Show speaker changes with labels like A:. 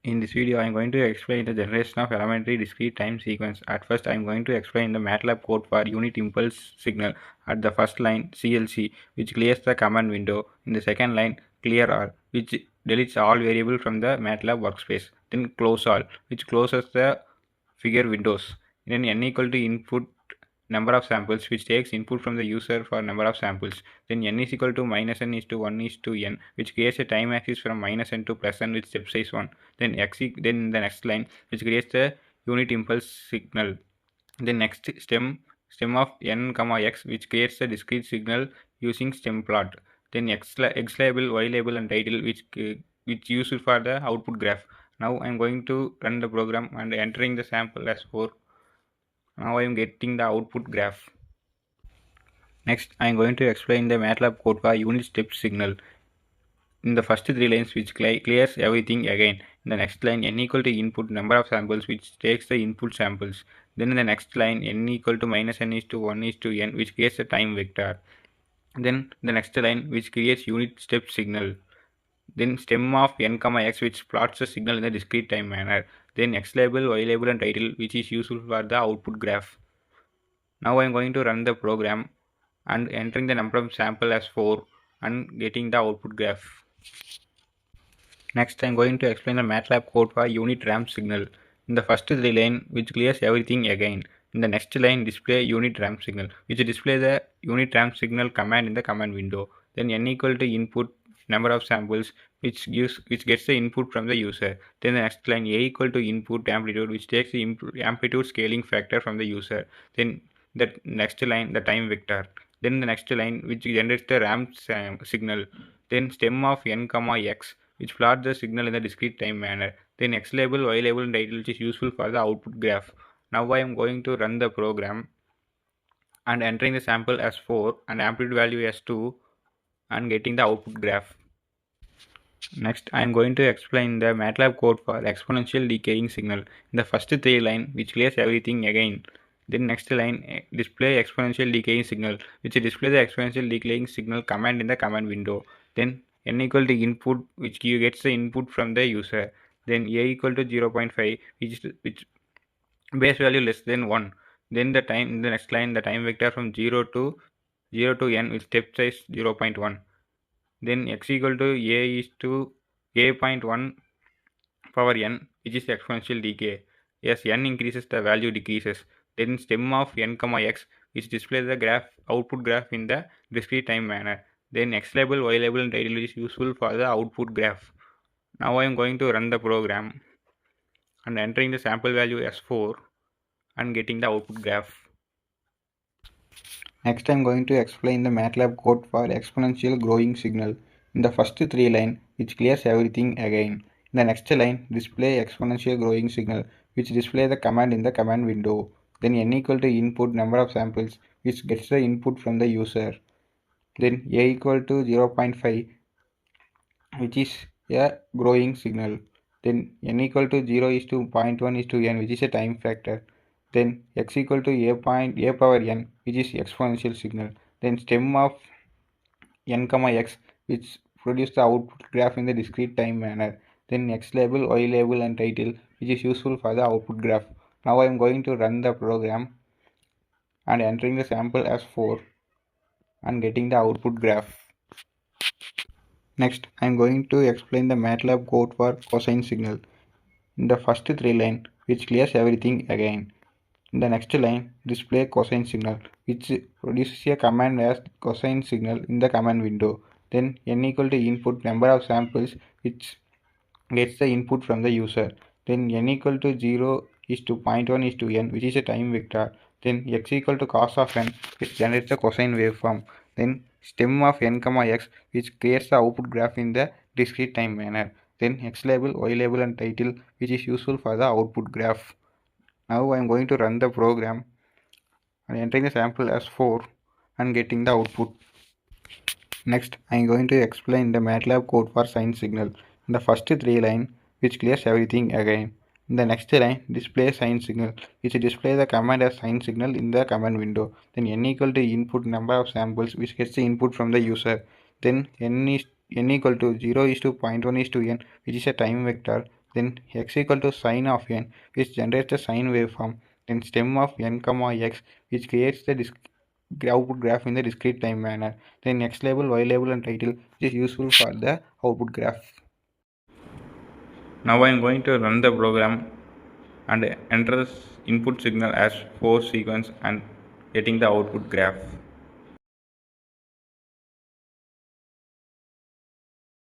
A: In this video, I am going to explain the generation of elementary discrete time sequence. At first, I am going to explain the MATLAB code for unit impulse signal. At the first line, CLC, which clears the command window. In the second line, clear all, which deletes all variable from the MATLAB workspace. Then close all, which closes the figure windows. Then n equal to input number of samples, which takes input from the user for number of samples. Then n is equal to minus n is to 1 is to n, which creates a time axis from minus n to plus n with step size 1. Then then the next line, which creates the unit impulse signal. Then next stem of n comma x, which creates the discrete signal using stem plot. Then x label, y label, and title, which used for the output graph. Now I am going to run the program and entering the sample as 4. Now I am getting the output graph. Next, I am going to explain the MATLAB code for unit step signal. In the first three lines, which clears everything again. In the next line, n equal to input number of samples, which takes the input samples. Then in the next line, n equal to minus n is to 1 is to n, which creates a time vector. Then the next line, which creates unit step signal. Then stem of n comma x, which plots the signal in a discrete time manner. Then x label, y label, and title, which is useful for the output graph. Now I am going to run the program and entering the number of sample as 4 and getting the output graph. Next I am going to explain the MATLAB code for unit ramp signal. In the first three line, which clears everything again. In the next line, display unit ramp signal, which displays the unit ramp signal command in the command window. Then n equal to input number of samples, which gets the input from the user. Then the next line, a equal to input amplitude, which takes the amplitude scaling factor from the user. Then the next line, the time vector. Then the next line, which generates the ramp signal. Then stem of n comma x, which plots the signal in the discrete time manner. Then x label, y label, and title, which is useful for the output graph. Now I am going to run the program and entering the sample as 4 and amplitude value as 2 and getting the output graph. Next, I am going to explain the MATLAB code for exponential decaying signal. In the first three line, which clears everything again. Then next line, display exponential decaying signal, which displays the exponential decaying signal command in the command window. Then n equal to input, which gets the input from the user. Then a equal to 0.5, which base value less than 1. Then the next line, the time vector from 0 to n with step size 0.1. Then x equal to a is to a.1 power n, which is exponential decay. As n increases, the value decreases. Then stem of n comma x, which displays the output graph in the discrete time manner. Then x label, y label, and title is useful for the output graph. Now I am going to run the program and entering the sample value as 4 and getting the output graph. Next I am going to explain the MATLAB code for exponential growing signal. In the first three line, which clears everything again. In the next line, display exponential growing signal, which display the command in the command window. Then n equal to input number of samples, which gets the input from the user. Then a equal to 0.5, which is a growing signal. Then n equal to 0 is to 0.1 is to n, which is a time factor. Then x equal to a power n, which is exponential signal. Then stem of n comma x, which produce the output graph in the discrete time manner. Then x label, y label, and title, which is useful for the output graph. Now I am going to run the program and entering the sample as 4 and getting the output graph. Next, I am going to explain the MATLAB code for cosine signal. In the first three line, which clears everything again. In the next line, display cosine signal, which produces a command as cosine signal in the command window. Then n equal to input number of samples, which gets the input from the user. Then n equal to 0 is to 0.1 is to n, which is a time vector. Then x equal to cos of n, which generates the cosine waveform. Then stem of n comma x, which creates the output graph in the discrete time manner. Then x label, y label, and title, which is useful for the output graph. Now I am going to run the program and entering the sample as 4 and getting the output. Next, I am going to explain the MATLAB code for sine signal. In the first three line, which clears everything again. In the next line, display sine signal, which displays the command as sine signal in the command window. Then n equal to input number of samples, which gets the input from the user. Then n equal to 0 is to 0.1 is to n, which is a time vector. then x equal to sine of n, which generates the sine waveform, then stem of n comma x, which creates the output graph in the discrete time manner, then x label, y label and title, which is useful for the output graph. Now I am going to run the program and enter the input signal as 4 sequence and getting the output graph.